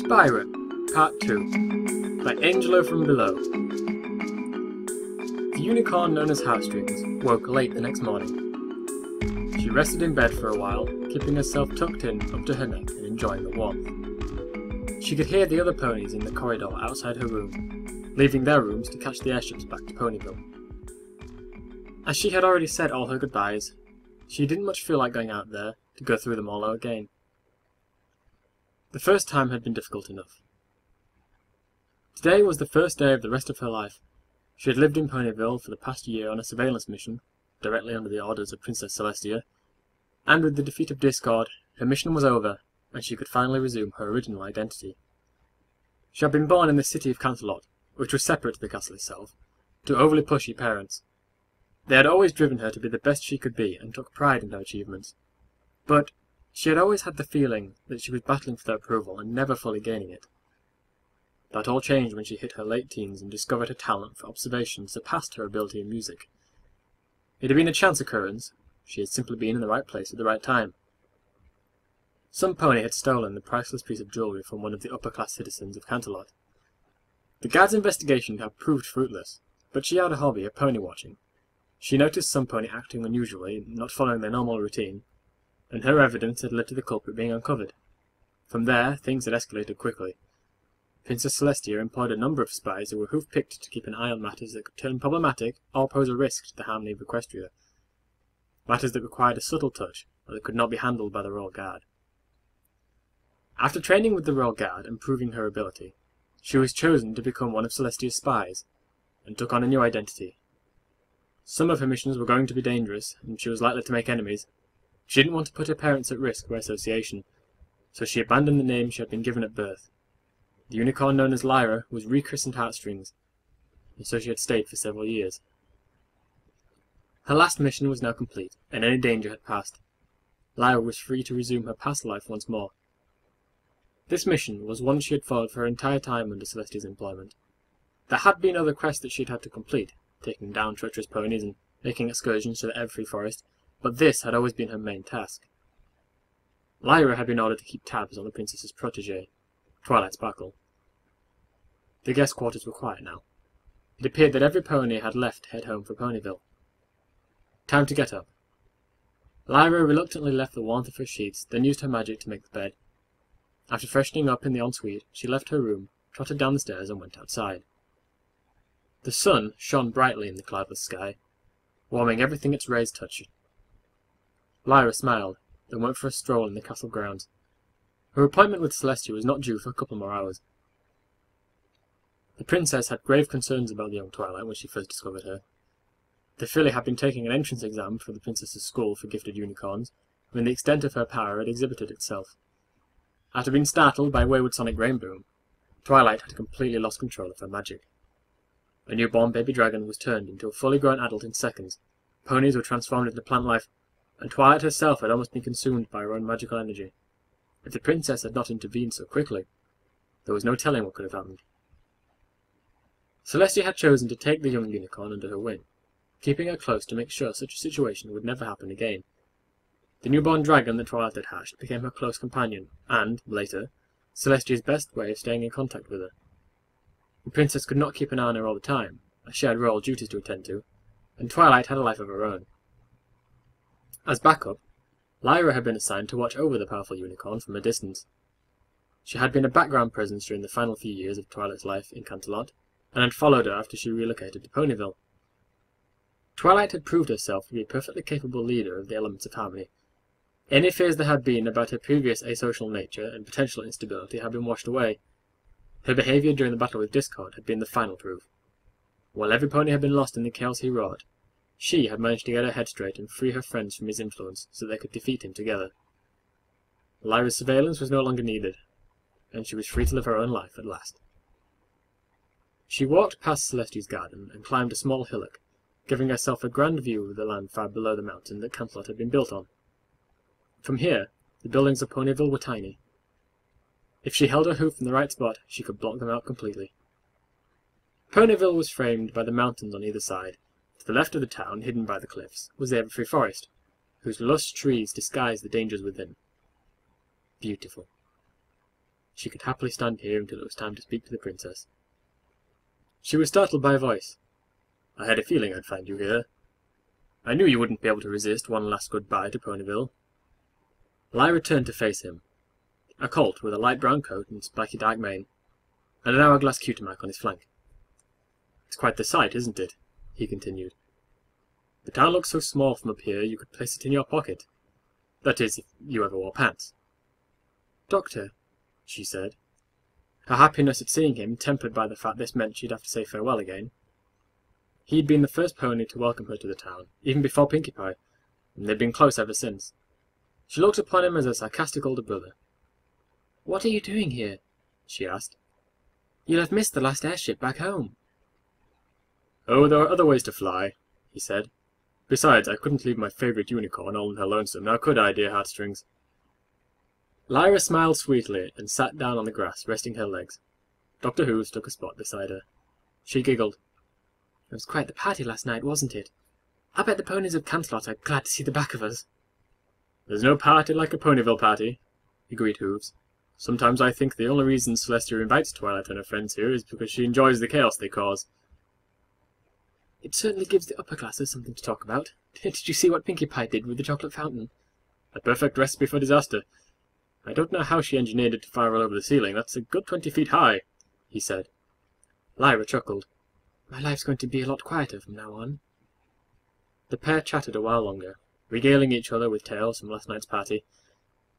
Spyra Part 2 by Angelofrombelow. The unicorn known as Heartstrings woke late the next morning. She rested in bed for a while, keeping herself tucked in up to her neck and enjoying the warmth. She could hear the other ponies in the corridor outside her room, leaving their rooms to catch the airships back to Ponyville. As she had already said all her goodbyes, she didn't much feel like going out there to go through them all again. The first time had been difficult enough. Today was the first day of the rest of her life. She had lived in Ponyville for the past year on a surveillance mission, directly under the orders of Princess Celestia, and with the defeat of Discord, her mission was over, and she could finally resume her original identity. She had been born in the city of Canterlot, which was separate to the castle itself, to overly pushy parents. They had always driven her to be the best she could be, and took pride in her achievements. But she had always had the feeling that she was battling for their approval and never fully gaining it. That all changed when she hit her late teens and discovered her talent for observation surpassed her ability in music. It had been a chance occurrence. She had simply been in the right place at the right time. Some pony had stolen the priceless piece of jewellery from one of the upper-class citizens of Canterlot. The guard's investigation had proved fruitless, but she had a hobby of pony watching. She noticed some pony acting unusually, not following their normal routine, and her evidence had led to the culprit being uncovered. From there, things had escalated quickly. Princess Celestia employed a number of spies who were hoof-picked to keep an eye on matters that could turn problematic or pose a risk to the harmony of Equestria. Matters that required a subtle touch, or that could not be handled by the Royal Guard. After training with the Royal Guard and proving her ability, she was chosen to become one of Celestia's spies, and took on a new identity. Some of her missions were going to be dangerous, and she was likely to make enemies. She didn't want to put her parents at risk by association, so she abandoned the name she had been given at birth. The unicorn known as Lyra was rechristened Heartstrings, and so she had stayed for several years. Her last mission was now complete, and any danger had passed. Lyra was free to resume her past life once more. This mission was one she had followed for her entire time under Celestia's employment. There had been other quests that she had to complete, taking down treacherous ponies and making excursions to the Everfree Forest, but this had always been her main task. Lyra had been ordered to keep tabs on the princess's protégé, Twilight Sparkle. The guest quarters were quiet now. It appeared that every pony had left to head home for Ponyville. Time to get up. Lyra reluctantly left the warmth of her sheets, then used her magic to make the bed. After freshening up in the ensuite, she left her room, trotted down the stairs, and went outside. The sun shone brightly in the cloudless sky, warming everything its rays touched. Lyra smiled, then went for a stroll in the castle grounds. Her appointment with Celestia was not due for a couple more hours. The princess had grave concerns about the young Twilight when she first discovered her. The filly had been taking an entrance exam for the princess's school for gifted unicorns, when the extent of her power had exhibited itself. After being startled by a wayward sonic rainboom, Twilight had completely lost control of her magic. A newborn baby dragon was turned into a fully grown adult in seconds, ponies were transformed into plant life, and Twilight herself had almost been consumed by her own magical energy. If the princess had not intervened so quickly, there was no telling what could have happened. Celestia had chosen to take the young unicorn under her wing, keeping her close to make sure such a situation would never happen again. The newborn dragon that Twilight had hatched became her close companion, and, later, Celestia's best way of staying in contact with her. The princess could not keep an eye on her all the time, as she had royal duties to attend to, and Twilight had a life of her own. As backup, Lyra had been assigned to watch over the powerful unicorn from a distance. She had been a background presence during the final few years of Twilight's life in Canterlot, and had followed her after she relocated to Ponyville. Twilight had proved herself to be a perfectly capable leader of the elements of harmony. Any fears there had been about her previous asocial nature and potential instability had been washed away. Her behaviour during the battle with Discord had been the final proof. While every pony had been lost in the chaos he wrought, she had managed to get her head straight and free her friends from his influence so they could defeat him together. Lyra's surveillance was no longer needed, and she was free to live her own life at last. She walked past Celestia's garden and climbed a small hillock, giving herself a grand view of the land far below the mountain that Canterlot had been built on. From here, the buildings of Ponyville were tiny. If she held her hoof in the right spot, she could block them out completely. Ponyville was framed by the mountains on either side. To the left of the town, hidden by the cliffs, was the Everfree Forest, whose lush trees disguised the dangers within. Beautiful. She could happily stand here until it was time to speak to the princess. She was startled by a voice. "I had a feeling I'd find you here. I knew you wouldn't be able to resist one last goodbye to Ponyville." Lyra turned to face him. A colt with a light brown coat and spiky dark mane, and an hourglass cutie-mark on his flank. "It's quite the sight, isn't it?" he continued. "The town looks so small from up here you could place it in your pocket. That is, if you ever wore pants." "Doctor," she said, her happiness at seeing him tempered by the fact this meant she'd have to say farewell again. He'd been the first pony to welcome her to the town, even before Pinkie Pie, and they'd been close ever since. She looked upon him as a sarcastic older brother. "What are you doing here?" she asked. "You'll have missed the last airship back home." "Oh, there are other ways to fly," he said. "Besides, I couldn't leave my favourite unicorn all in her lonesome, now could I, dear heartstrings?" Lyra smiled sweetly and sat down on the grass, resting her legs. Dr. Hooves took a spot beside her. She giggled. "It was quite the party last night, wasn't it? I bet the ponies of Canterlot are glad to see the back of us." "There's no party like a Ponyville party," agreed Hooves. "Sometimes I think the only reason Celestia invites Twilight and her friends here is because she enjoys the chaos they cause." "It certainly gives the upper classes something to talk about. Did you see what Pinkie Pie did with the chocolate fountain?" "A perfect recipe for disaster. I don't know how she engineered it to fire all over the ceiling. That's a good 20 feet high," he said. Lyra chuckled. "My life's going to be a lot quieter from now on." The pair chatted a while longer, regaling each other with tales from last night's party.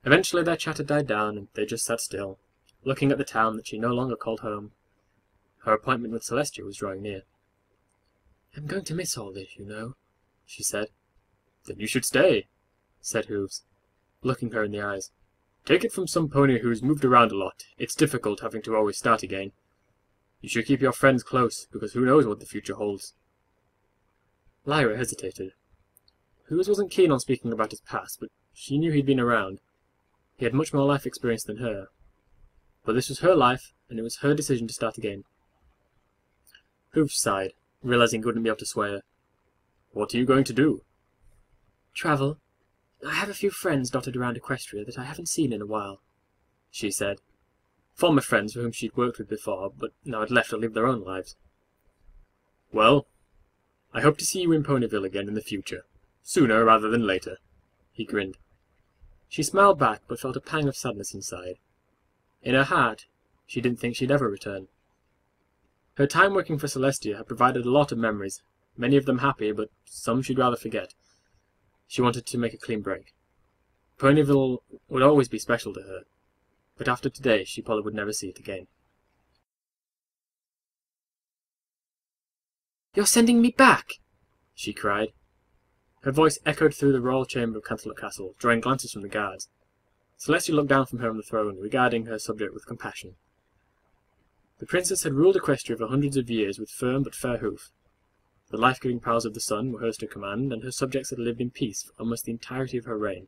Eventually their chatter died down, and they just sat still, looking at the town that she no longer called home. Her appointment with Celestia was drawing near. "I'm going to miss all this, you know," she said. "Then you should stay," said Hooves, looking her in the eyes. "Take it from some pony who's moved around a lot. It's difficult having to always start again. You should keep your friends close, because who knows what the future holds." Lyra hesitated. Hooves wasn't keen on speaking about his past, but she knew he'd been around. He had much more life experience than her. But this was her life, and it was her decision to start again. Hooves sighed, realizing he wouldn't be able to sway her. "What are you going to do?" "Travel. I have a few friends dotted around Equestria that I haven't seen in a while," she said. Former friends for whom she'd worked with before, but now had left to live their own lives. "Well, I hope to see you in Ponyville again in the future. Sooner rather than later," he grinned. She smiled back, but felt a pang of sadness inside. In her heart, she didn't think she'd ever return. Her time working for Celestia had provided a lot of memories, many of them happy, but some she'd rather forget. She wanted to make a clean break. Ponyville would always be special to her, but after today she probably would never see it again. "You're sending me back!" she cried. Her voice echoed through the royal chamber of Canterlot Castle, drawing glances from the guards. Celestia looked down from her on the throne, regarding her subject with compassion. The princess had ruled Equestria for hundreds of years with firm but fair hoof. The life-giving powers of the sun were hers to command, and her subjects had lived in peace for almost the entirety of her reign.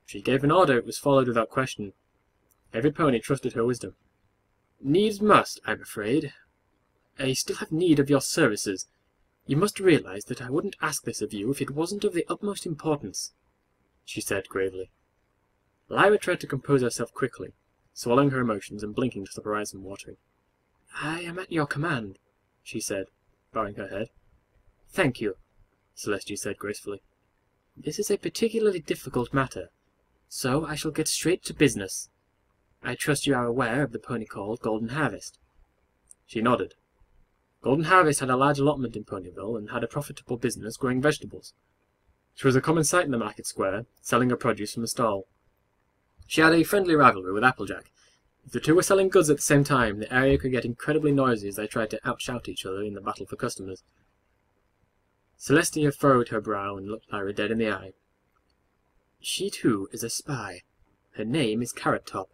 If she gave an order, it was followed without question. Every pony trusted her wisdom. "Needs must, I'm afraid. I still have need of your services. You must realize that I wouldn't ask this of you if it wasn't of the utmost importance," she said gravely. Lyra tried to compose herself quickly, swallowing her emotions and blinking to stop her eyes from watering. "I am at your command," she said, bowing her head. "Thank you," Celestia said gracefully. "This is a particularly difficult matter, so I shall get straight to business. I trust you are aware of the pony called Golden Harvest." She nodded. Golden Harvest had a large allotment in Ponyville and had a profitable business growing vegetables. She was a common sight in the market square, selling her produce from a stall. She had a friendly rivalry with Applejack. If the two were selling goods at the same time, the area could get incredibly noisy as they tried to outshout each other in the battle for customers. Celestia furrowed her brow and looked Lyra dead in the eye. "She, too, is a spy. Her name is Carrot Top.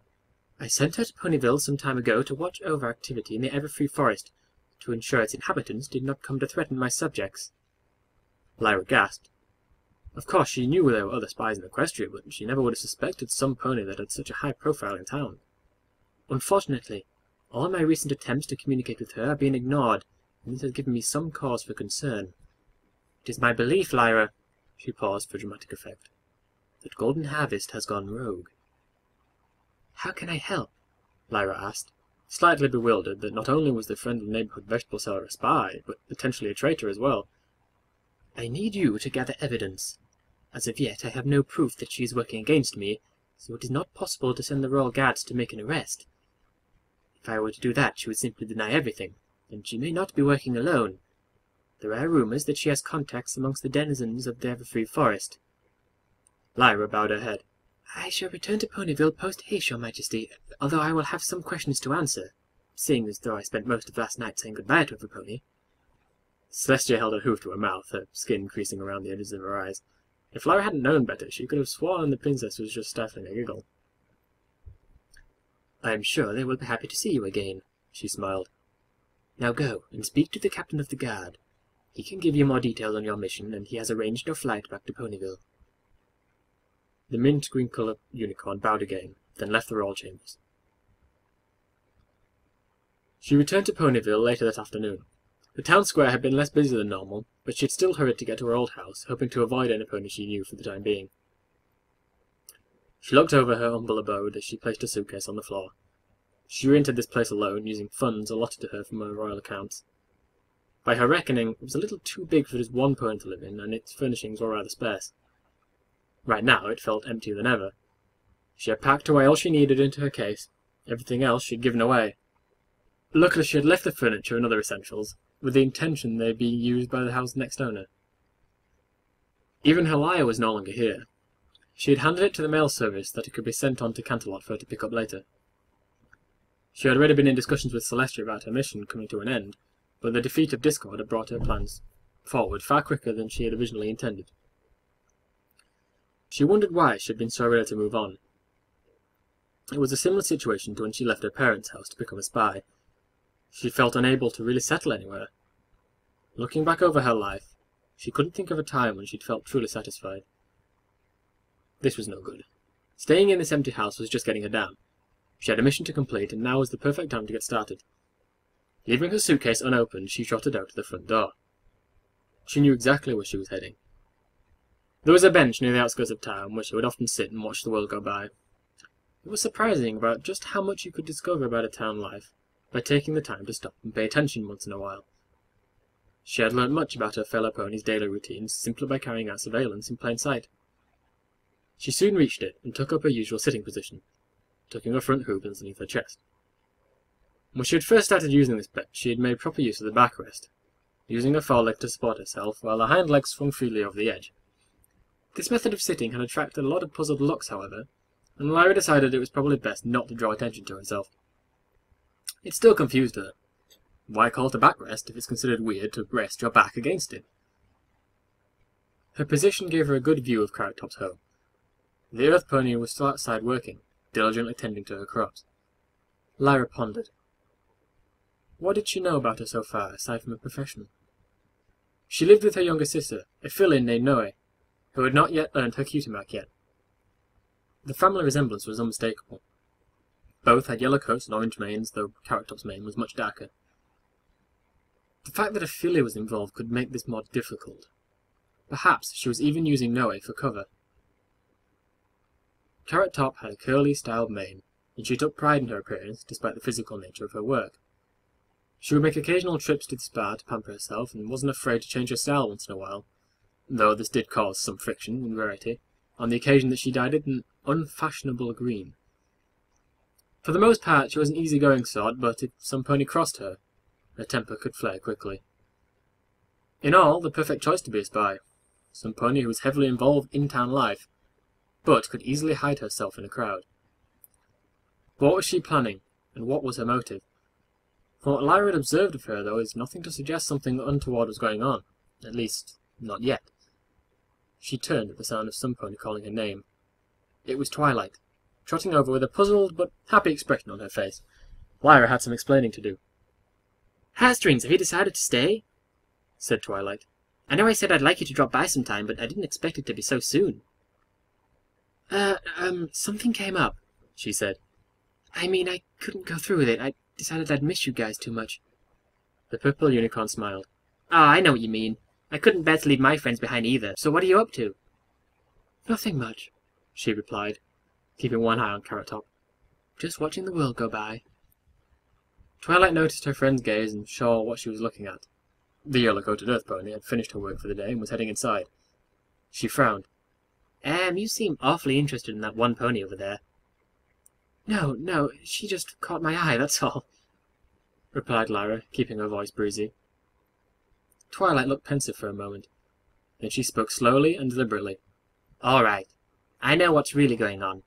I sent her to Ponyville some time ago to watch over activity in the Everfree Forest, to ensure its inhabitants did not come to threaten my subjects." Lyra gasped. Of course, she knew there were other spies in Equestria, but she never would have suspected some pony that had such a high profile in town. "Unfortunately, all my recent attempts to communicate with her have been ignored, and this has given me some cause for concern. It is my belief, Lyra," she paused for dramatic effect, "that Golden Harvest has gone rogue." "How can I help?" Lyra asked, slightly bewildered that not only was the friendly neighborhood vegetable seller a spy, but potentially a traitor as well. I need you to gather evidence. As of yet, I have no proof that she is working against me, so it is not possible to send the royal guards to make an arrest. If I were to do that, she would simply deny everything, and she may not be working alone. There are rumors that she has contacts amongst the denizens of the Everfree Forest. Lyra bowed her head. I shall return to Ponyville post-haste, Your Majesty, although I will have some questions to answer, seeing as though I spent most of last night saying goodbye to Everpony. Celestia held her hoof to her mouth, her skin creasing around the edges of her eyes. If Lyra hadn't known better, she could have sworn the princess was just stifling a giggle. I am sure they will be happy to see you again, she smiled. Now go and speak to the captain of the guard. He can give you more details on your mission, and he has arranged your flight back to Ponyville. The mint green coloured unicorn bowed again, then left the royal chambers. She returned to Ponyville later that afternoon. The town square had been less busy than normal, but she had still hurried to get to her old house, hoping to avoid any pony she knew for the time being. She looked over her humble abode as she placed her suitcase on the floor. She re-entered this place alone, using funds allotted to her from her royal accounts. By her reckoning, it was a little too big for just one pony to live in, and its furnishings were rather sparse. Right now, it felt emptier than ever. She had packed away all she needed into her case. Everything else she had given away. Luckily, she had left the furniture and other essentials, with the intention they be used by the house's next owner. Even her lyre was no longer here. She had handed it to the mail service that it could be sent on to Canterlot for her to pick up later. She had already been in discussions with Celestia about her mission coming to an end, but the defeat of Discord had brought her plans forward far quicker than she had originally intended. She wondered why she had been so ready to move on. It was a similar situation to when she left her parents' house to become a spy. She felt unable to really settle anywhere. Looking back over her life, she couldn't think of a time when she'd felt truly satisfied. This was no good. Staying in this empty house was just getting her down. She had a mission to complete, and now was the perfect time to get started. Leaving her suitcase unopened, she trotted out to the front door. She knew exactly where she was heading. There was a bench near the outskirts of town where she would often sit and watch the world go by. It was surprising about just how much you could discover about a town life by taking the time to stop and pay attention once in a while. She had learnt much about her fellow ponies' daily routines simply by carrying out surveillance in plain sight. She soon reached it and took up her usual sitting position, tucking her front hoof underneath her chest. When she had first started using this bench, she had made proper use of the backrest, using her foreleg to support herself while her hind legs swung freely over the edge. This method of sitting had attracted a lot of puzzled looks, however, and Lyra decided it was probably best not to draw attention to herself. It still confused her. Why call it a backrest if it's considered weird to rest your back against it? Her position gave her a good view of Carrot Top's home. The earth pony was still outside working, diligently tending to her crops. Lyra pondered. What did she know about her so far, aside from her profession? She lived with her younger sister, a fill-in named Noe, who had not yet earned her cutie mark yet. The family resemblance was unmistakable. Both had yellow coats and orange manes, though Carrot Top's mane was much darker. The fact that a filly was involved could make this more difficult. Perhaps she was even using Noe for cover. Carrot Top had a curly, styled mane, and she took pride in her appearance despite the physical nature of her work. She would make occasional trips to the spa to pamper herself and wasn't afraid to change her style once in a while, though this did cause some friction in rarity, on the occasion that she dyed it an unfashionable green. For the most part, she was an easy-going sort, but if some pony crossed her, her temper could flare quickly. In all, the perfect choice to be a spy. Some pony who was heavily involved in town life, but could easily hide herself in a crowd. What was she planning, and what was her motive? From what Lyra had observed of her, there was nothing to suggest something untoward was going on, at least, not yet. She turned at the sound of some pony calling her name. It was Twilight, trotting over with a puzzled but happy expression on her face. Lyra had some explaining to do. Heartstrings, have you decided to stay? Said Twilight. I know I said I'd like you to drop by sometime, but I didn't expect it to be so soon. Something came up, she said. I mean, I couldn't go through with it. I decided I'd miss you guys too much. The purple unicorn smiled. Ah, I know what you mean. I couldn't bear to leave my friends behind either, so what are you up to? Nothing much, she replied, keeping one eye on Carrot Top. Just watching the world go by. Twilight noticed her friend's gaze and saw what she was looking at. The yellow-coated earth pony had finished her work for the day and was heading inside. She frowned. You seem awfully interested in that one pony over there. No, she just caught my eye, that's all, replied Lyra, keeping her voice breezy. Twilight looked pensive for a moment. Then she spoke slowly and deliberately. All right. I know what's really going on.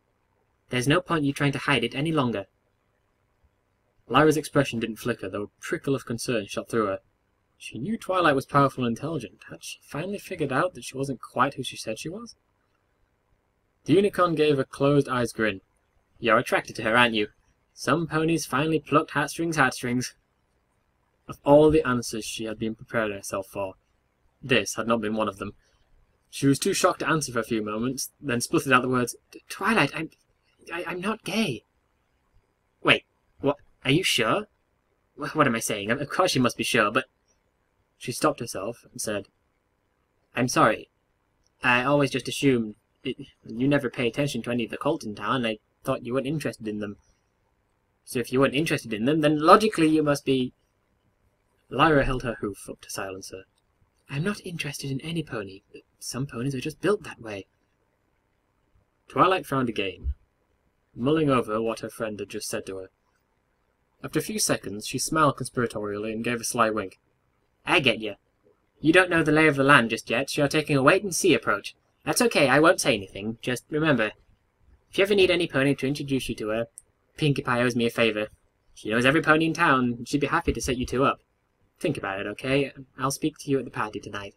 There's no point you trying to hide it any longer. Lyra's expression didn't flicker, though a prickle of concern shot through her. She knew Twilight was powerful and intelligent. Had she finally figured out that she wasn't quite who she said she was? The unicorn gave a closed-eyes grin. You're attracted to her, aren't you? Some ponies finally plucked heartstrings. Of all the answers she had been preparing herself for, this had not been one of them. She was too shocked to answer for a few moments, then spluttered out the words, Twilight, I'm not gay. Wait, what? Are you sure? What am I saying? Of course you must be sure, but... She stopped herself and said, I'm sorry. I always just assumed... You never pay attention to any of the cults in town. I thought you weren't interested in them. So if you weren't interested in them, then logically you must be... Lyra held her hoof up to silence her. I'm not interested in any pony. Some ponies are just built that way. Twilight frowned again, mulling over what her friend had just said to her. After a few seconds, she smiled conspiratorially and gave a sly wink. I get you. You don't know the lay of the land just yet, so you're taking a wait-and-see approach. That's okay, I won't say anything. Just remember, if you ever need any pony to introduce you to her, Pinkie Pie owes me a favour. She knows every pony in town, and she'd be happy to set you two up. Think about it, okay? I'll speak to you at the party tonight.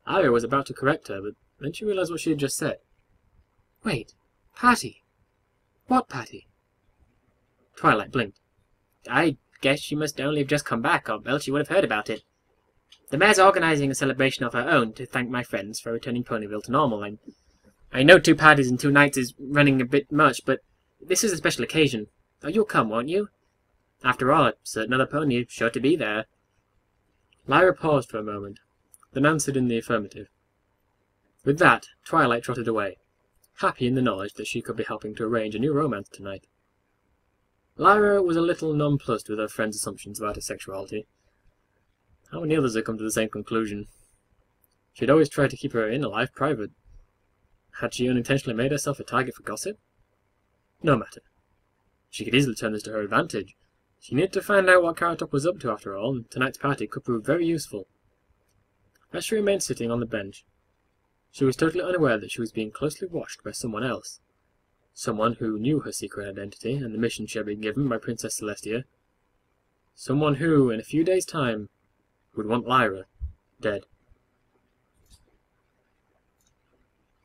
Lyra was about to correct her, but then she realized what she had just said. Wait, party? What party? Twilight blinked. I guess she must only have just come back, or else she would have heard about it. The mayor's organising a celebration of her own to thank my friends for returning Ponyville to normal. I know 2 parties in 2 nights is running a bit much, but this is a special occasion. Oh, you'll come, won't you? After all, a certain other pony is sure to be there. Lyra paused for a moment, then answered in the affirmative. With that, Twilight trotted away, happy in the knowledge that she could be helping to arrange a new romance tonight. Lyra was a little nonplussed with her friend's assumptions about her sexuality. How many others had come to the same conclusion? She'd always tried to keep her inner life private. Had she unintentionally made herself a target for gossip? No matter. She could easily turn this to her advantage. She needed to find out what Carrot Top was up to after all, and tonight's party could prove very useful. As she remained sitting on the bench, she was totally unaware that she was being closely watched by someone else. Someone who knew her secret identity and the mission she had been given by Princess Celestia. Someone who, in a few days' time, would want Lyra dead.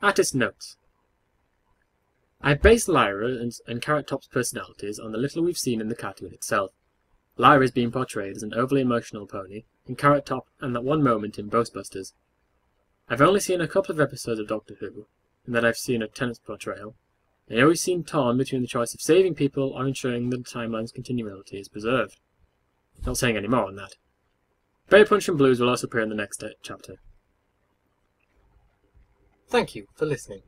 Artist notes. I based Lyra and Carrot Top's personalities on the little we've seen in the cartoon itself. Lyra is being portrayed as an overly emotional pony, and Carrot Top and that one moment in Ghostbusters. I've only seen a couple of episodes of Doctor Who, and that I've seen of Tennant's portrayal. They always seem torn between the choice of saving people or ensuring that the timeline's continuity is preserved. Not saying any more on that. Berry Punch and Blues will also appear in the next chapter. Thank you for listening.